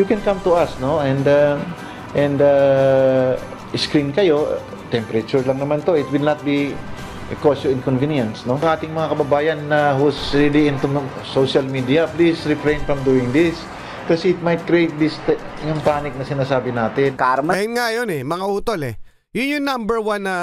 you can come to us, no? And screen kayo, temperature lang naman to. It will not be cause you inconvenience, no? Ating mga kababayan na who's really into social media, please refrain from doing this. Kasi it might create this yung panic na sinasabi natin. Karma. Ayun nga yun mga utol Yun yung number one na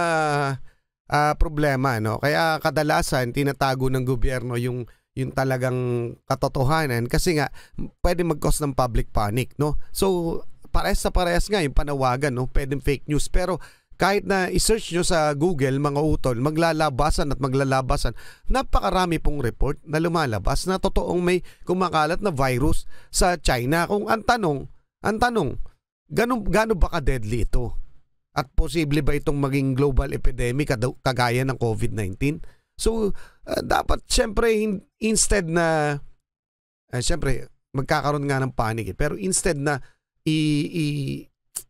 problema, no? Kaya kadalasan tinatago ng gobyerno yung talagang katotohanan kasi nga pwede mag-cause ng public panic, no? So parehas sa parehas nga yung panawagan, no? Pwedeng fake news, pero kahit na i-search nyo sa Google, mga utol, maglalabasan napakarami pong report na lumalabas na totoong may kumakalat na virus sa China. Kung ang tanong, gaano ba ka-deadly ito? At posible ba itong maging global epidemic kagaya ng COVID-19? So, dapat syempre instead na, syempre magkakaroon nga ng panic pero instead na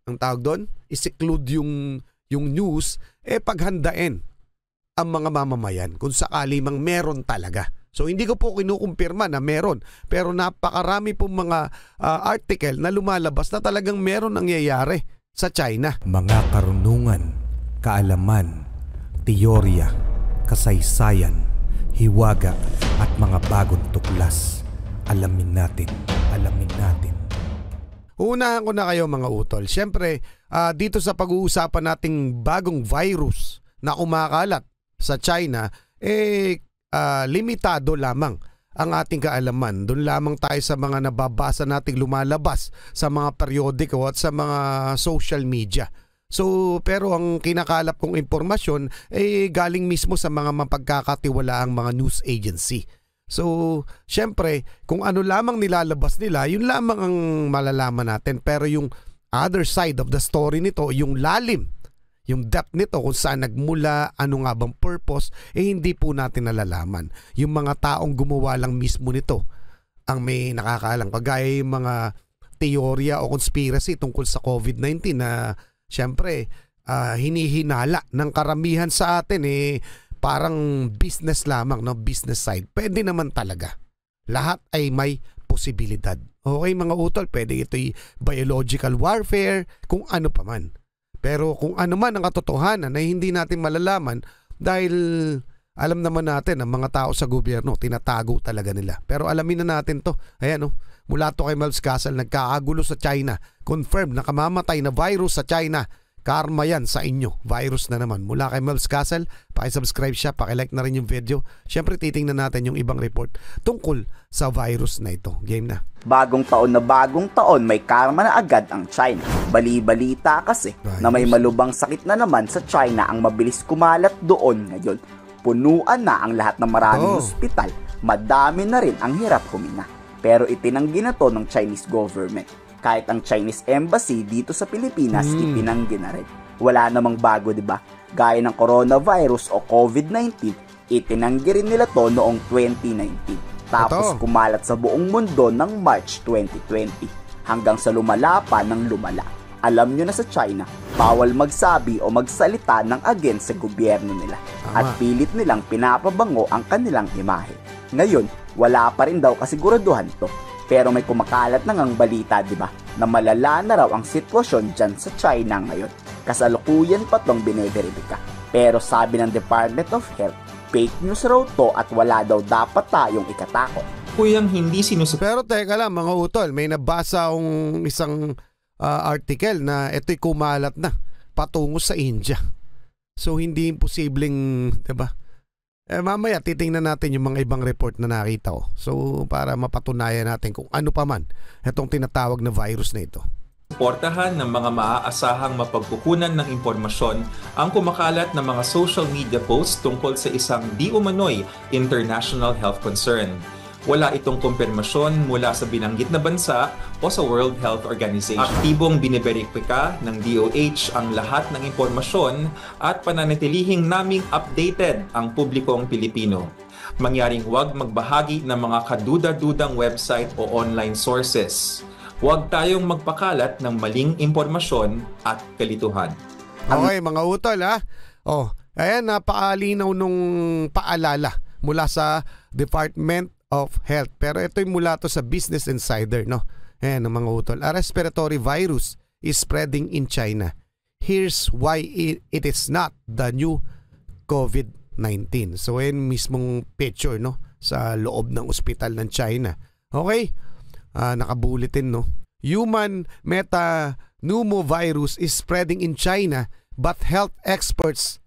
ang tawag doon, i-seclude yung news, paghandain ang mga mamamayan kung sakali mang meron talaga. So hindi ko po kinukumpirma na meron, pero napakarami pong mga article na lumalabas na talagang meron nangyayari sa China. Mga karunungan, kaalaman, teorya, kasaysayan, hiwaga at mga bagong tuklas. Alamin natin. Uunahan ko na kayo mga utol. Siyempre, dito sa pag-uusapan nating bagong virus na kumakalat sa China, limitado lamang ang ating kaalaman. Doon lamang tayo sa mga nababasa nating lumalabas sa mga periodiko at sa mga social media. So, pero ang kinakalap kong impormasyon galing mismo sa mga mapagkakatiwalaang mga news agency. So, syempre, kung ano lamang nilalabas nila, yun lamang ang malalaman natin. Pero yung other side of the story nito, yung lalim, yung depth nito, kung saan nagmula, ano nga bang purpose, hindi po natin nalalaman. Yung mga taong gumawa lang mismo nito, ang may nakakaalam. Kagaya yung mga teorya o conspiracy tungkol sa COVID-19 na, syempre, hinihinala ng karamihan sa atin parang business lamang, no? Business side. Pwede naman talaga. Lahat ay may posibilidad. Okay mga utol, pwede ito'y biological warfare, kung ano pa man. Pero kung ano man ang katotohanan na hindi natin malalaman dahil alam naman natin ang mga tao sa gobyerno, tinatago talaga nila. Pero alamin na natin to. Ayan mula to kay Malvs Castle, nagkaagulo sa China. Confirmed na kamamatay na virus sa China. Karma yan sa inyo. Virus na naman. Mula kay Malvs Castle, pakisubscribe siya, pakilike na rin yung video. Siyempre titingnan natin yung ibang report tungkol sa virus na ito. Game na. Bagong taon, may karma na agad ang China. Bali-balita kasi na may malubang sakit na naman sa China ang mabilis kumalat doon ngayon. Punuan na ang lahat ng maraming hospital. Madami na rin ang hirap huminga. Pero itinanggi na to ng Chinese government. Kahit ang Chinese embassy dito sa Pilipinas, itinanggi na rin. Wala namang bago, di ba? Gaya ng coronavirus o COVID-19, itinanggi rin nila to noong 2019. Tapos kumalat sa buong mundo ng March 2020 hanggang sa lumala pa ng lumala. Alam nyo na sa China, bawal magsabi o magsalita ng against sa gobyerno nila. At pilit nilang pinapabango ang kanilang imahe. Ngayon, wala pa rin daw kasiguraduhan to. Pero may kumakalat na ngang balita, di ba, na malala na raw ang sitwasyon dyan sa China ngayon. Kasalukuyan pa tong bineverifika. Pero sabi ng Department of Health, fake news raw to at wala daw dapat tayong ikatakot. Kuyang hindi sinusunod. Pero teka lang mga utol, may nabasa akong isang article na ito'y kumalat na patungo sa India. So hindi imposibleng, di ba? Mamaya titingnan natin yung mga ibang report na nakita ko. So para mapatunayan natin kung ano pa man itong tinatawag na virus na ito. Suportahan ng mga maaasahang mapagkukunan ng impormasyon ang kumakalat ng mga social media posts tungkol sa isang di umano'y international health concern. Wala itong kumpirmasyon mula sa binanggit na bansa o sa World Health Organization. Aktibong biniberipika ng DOH ang lahat ng impormasyon at pananatilihing naming updated ang publikong Pilipino. Mangyaring huwag magbahagi ng mga kaduda-dudang website o online sources. Huwag tayong magpakalat ng maling impormasyon at kalituhan. Okay mga utol ayan, napakalinaw nung paalala mula sa Department of Health. Pero ito'y mula to sa Business Insider, no? Ayan ang mga utol. A respiratory virus is spreading in China. Here's why it is not the new COVID-19. So ayan mismong picture, no, sa loob ng ospital ng China. Okay? Nakabulitin, no. Human metapneumovirus is spreading in China, but health experts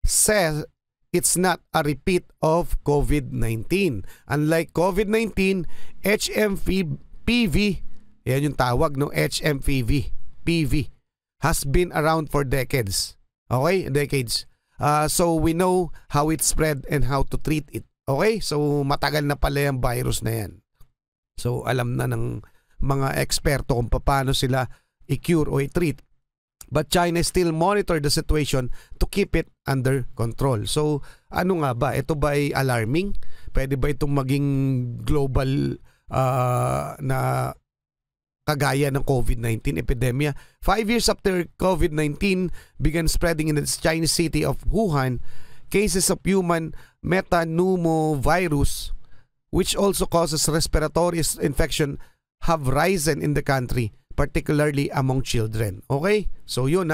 say it's not a repeat of COVID-19. Unlike COVID-19, HMPV, yan yung tawag, no, HMPV has been around for decades. Okay? Decades. So we know how it spread and how to treat it. Okay? So matagal na pala yung virus na yan. So alam na ng mga eksperto kung paano sila i-cure o i-treat. But China still monitor the situation to keep it under control. So ano nga ba? Ito ba ay alarming? Pwede ba itong maging global na kagaya ng COVID-19 epidemia? 5 years after COVID-19 began spreading in the Chinese city of Wuhan, cases of human metapneumovirus, which also causes respiratory infection, have risen in the country, particularly among children. Okay? So yun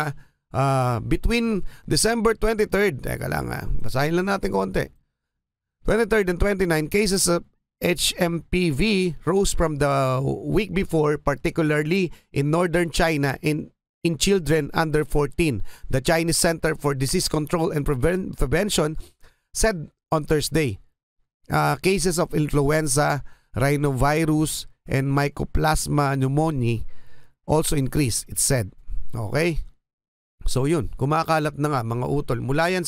between December 23rd, teka lang basahin lang natin konti. 23rd and 29 cases of HMPV rose from the week before, particularly in northern China in children under 14. The Chinese Center for Disease Control and Prevention said on Thursday, cases of influenza, rhinovirus, and Mycoplasma pneumoniae also increased, it said. Okay? So yun, kumakalat na nga mga utol. Mula yan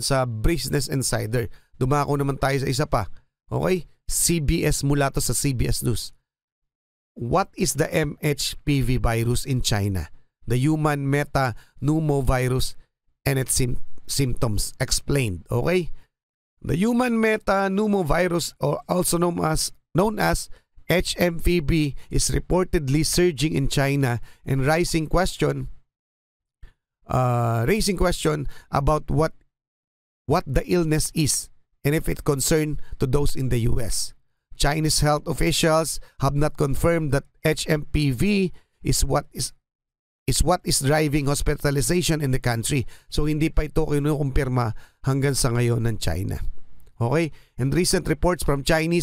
sa Business Insider. Dumako naman tayo sa isa pa. Okay? CBS, mula to sa CBS News. What is the MHPV virus in China? The human metapneumovirus and its symptoms explained. Okay? The human metapneumovirus, or also known as HMPV, is reportedly surging in China and raising question about what the illness is and if it concerned to those in the US. Chinese health officials have not confirmed that HMPV is what is driving hospitalization in the country. So hindi pa ito kinukumpirma hanggang sa ngayon ng China. Okay? And recent reports from China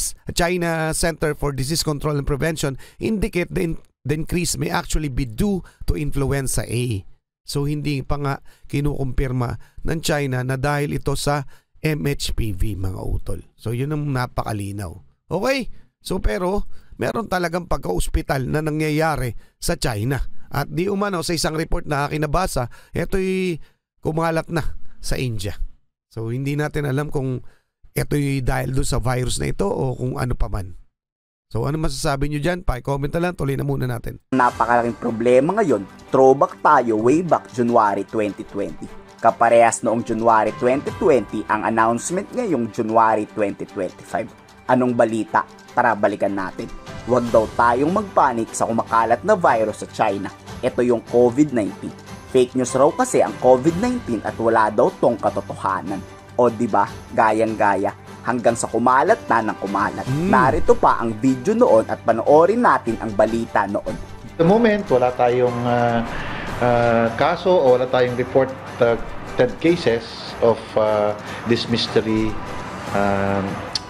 Center for Disease Control and Prevention indicate the increase may actually be due to influenza A. So hindi pa nga kinukumpirma ng China na dahil ito sa MHPV, mga utol. So yun ang napakalinaw. Okay? So pero meron talagang pagka-ospital na nangyayari sa China. At di umano sa isang report na aking nabasa, ito'y kumalat na sa India. So hindi natin alam kung ito'y dahil doon sa virus na ito o kung ano pa man. So ano masasabi nyo dyan? Pa-comment na lang, tuloy na muna natin. Napakalaking problema ngayon, throwback tayo way back January 2020. Kaparehas noong January 2020 ang announcement ngayong January 2025. Anong balita? Tara balikan natin. Huwag daw tayong magpanik sa kumakalat na virus sa China. Ito yung COVID-19. Fake news raw kasi ang COVID-19 at wala daw tong katotohanan. O diba, gayang-gaya, hanggang sa kumalat na ng kumalat. Narito pa ang video noon at panoorin natin ang balita noon. At the moment, wala tayong kaso o wala tayong reported cases of this mystery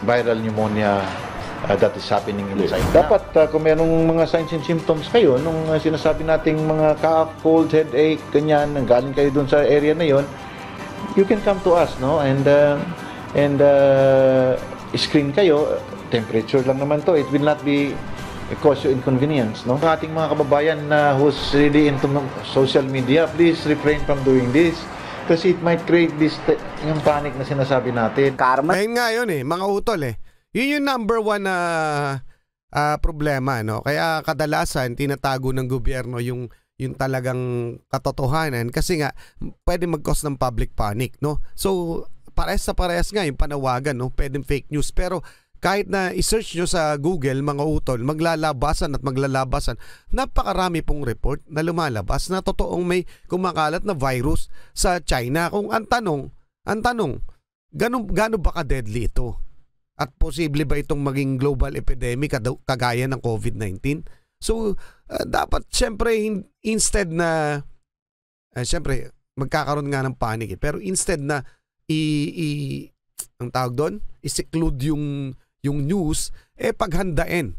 viral pneumonia that is happening in China. Dapat kung merong mga signs and symptoms kayo, nung sinasabi nating mga cough, cold, headache, ganyan, galing kayo dun sa area na yon, you can come to us, no? And screen kayo. Temperature lang naman to. It will not be cause you inconvenience, no? Ating mga kababayan who's really into social media, please refrain from doing this kasi it might create this yung panic na sinasabi natin. Karma. Ayun nga yun mga utol Yun yung number one na problema, no? Kaya kadalasan tinatago ng gobyerno yung talagang katotohanan kasi nga pwede mag-cause ng public panic, no? So parehas nga yung panawagan, no? Pwedeng fake news, pero kahit na i-search nyo sa Google, mga utol, maglalabasan, napakarami pong report na lumalabas na totoong may kumakalat na virus sa China. Kung ang tanong, gaano ba ka-deadly ito? At posible ba itong maging global epidemic kagaya ng COVID-19? So, dapat siyempre instead na, siyempre magkakaroon nga ng panic pero instead na ang tawag doon, i-seclude yung news, paghandain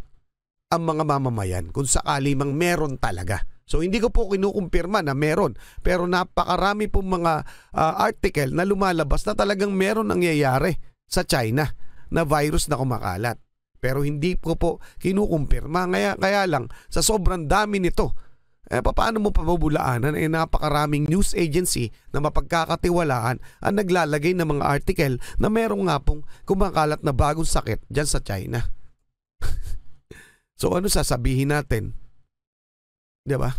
ang mga mamamayan kung sakali mang meron talaga. So hindi ko po kinukumpirma na meron, pero napakarami pong mga article na lumalabas na talagang meron nangyayari sa China na virus na kumakalat. Pero hindi ko po kinukumpirma. Kaya lang, sa sobrang dami nito, paano mo pabubulaanan? Napakaraming news agency na mapagkakatiwalaan ang naglalagay ng mga article na meron nga pong kumakalat na bagong sakit dyan sa China. So ano sasabihin natin? Diba?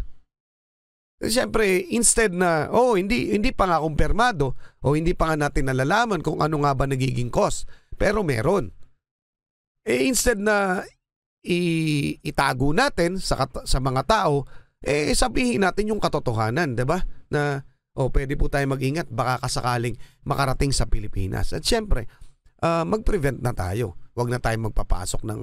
Siyempre, instead na, hindi pa nga kumpirmado o hindi pa nga natin nalalaman kung ano nga ba nagiging cause. Pero meron. Instead na itago natin sa mga tao, sabihin natin yung katotohanan, 'di ba? Na pwede po tayo mag-ingat baka kasakaling makarating sa Pilipinas. At siyempre, mag-prevent na tayo. Huwag na tayong magpapasok ng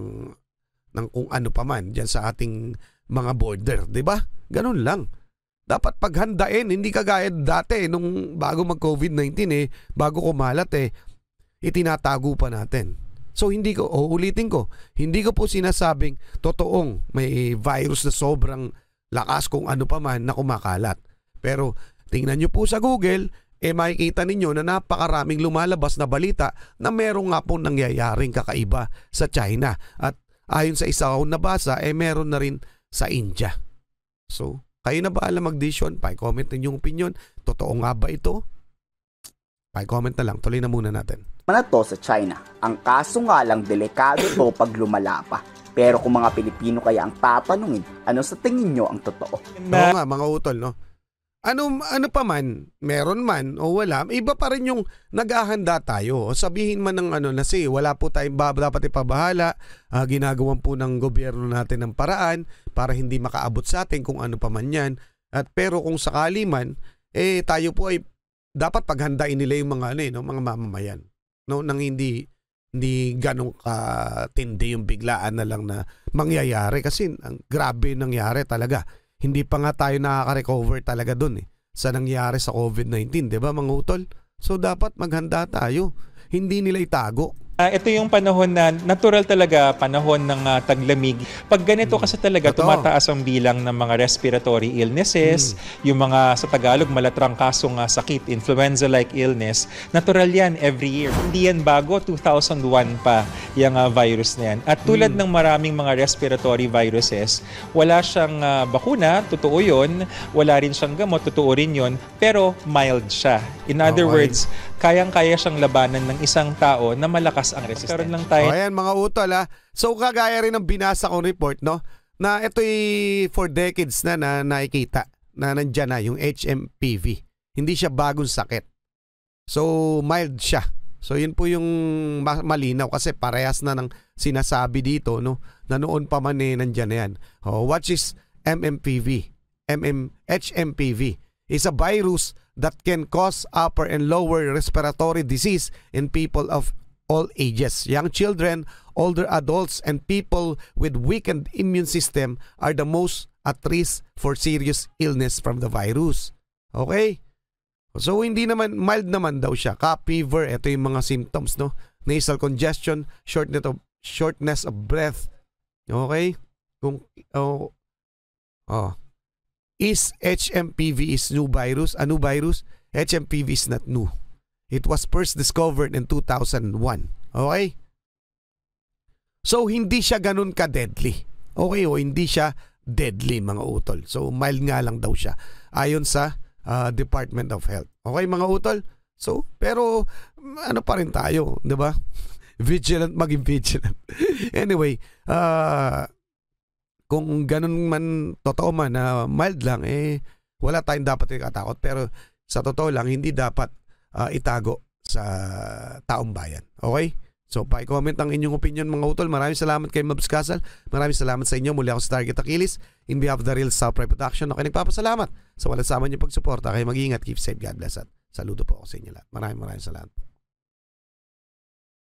kung ano pa man diyan sa ating mga border, 'di ba? Ganun lang. Dapat paghandain, hindi kagaya dati nung bago mag-COVID-19 bago kumalat itinatago pa natin. So ulitin ko, hindi ko po sinasabing totoong may virus na sobrang lakas kung ano pa man na kumakalat. Pero tingnan nyo po sa Google, makikita ninyo na napakaraming lumalabas na balita na meron nga pong nangyayaring kakaiba sa China. At ayon sa isa akong nabasa, meron na rin sa India. So, kayo na bahala mag-decision, pa-comment ninyong opinion. Totoo nga ba ito? Pa-comment na lang, tuloy na muna natin. Na to sa China. Ang kaso nga lang delikado to pag lumala pa. Pero kung mga Pilipino kaya ang tatanungin, ano sa tingin nyo ang totoo? Oo nga, mga utol, no? Ano pa man, meron man o wala, iba pa rin yung naghahanda tayo. O sabihin man ng na wala po tayong dapat ipabahala, ginagawan po ng gobyerno natin ng paraan para hindi makaabot sa atin kung ano pa man yan. Pero kung sakali man, tayo po ay dapat paghandain nila yung mga mga mamamayan. No, nang hindi ganong katindi yung biglaan na lang na mangyayari kasi ang grabe nangyari talaga. Hindi pa nga tayo nakaka-recover talaga dun sa nangyari sa COVID-19, 'di ba mga utol? So dapat maghanda tayo. Hindi nila itago. Ito yung panahon na natural talaga, panahon ng taglamig. Pag ganito kasi talaga, tumataas ang bilang ng mga respiratory illnesses, yung mga sa Tagalog malatrang kasong sakit, influenza-like illness. Natural yan every year. Hindi yan bago, 2001 pa yung virus na yan. At tulad ng maraming mga respiratory viruses, wala siyang bakuna, totoo yun. Wala rin siyang gamot, totoo rin yun. Pero mild siya. In other words, kayang-kaya siyang labanan ng isang tao na malakas ang resistensya. Lang tayo. Ayan mga utol So kagaya rin ng binasa kong report na ito'y for decades na nakikita na nandyan na yung HMPV. Hindi siya bagong sakit. So mild siya. So yun po yung malinaw kasi parehas na ng sinasabi dito na noon pa man nandyan na yan. What is HMPV is a virus that can cause upper and lower respiratory disease in people of all ages. Young children, older adults, and people with weakened immune system are the most at risk for serious illness from the virus. Okay? So hindi naman, mild naman daw siya. Fever, ito yung mga symptoms, nasal congestion, shortness of breath. Okay? Is HMPV is new virus? A new virus? HMPV is not new. It was first discovered in 2001. Okay? So, hindi siya ganun ka-deadly. Okay, hindi siya deadly, mga utol. So, mild nga lang daw siya. Ayon sa Department of Health. Okay, mga utol? So, pero, ano pa rin tayo, di ba? Vigilant, maging vigilant. Anyway, kung ganun man, totoo man na mild lang, wala tayong dapat ikatakot. Pero, sa totoo lang, hindi dapat itago sa taong bayan. Okay? So, pa-comment ang inyong opinion mga utol. Maraming salamat kay Mabs Casal. Maraming salamat sa inyo. Muli ako sa Target Achilles. In behalf of the Real South Pride Production, ako nagpapasalamat sa walang sama niyong pagsuporta. Kayo mag-iingat. Keep safe. God bless. At saludo po ako sa inyo lahat. Maraming salamat po.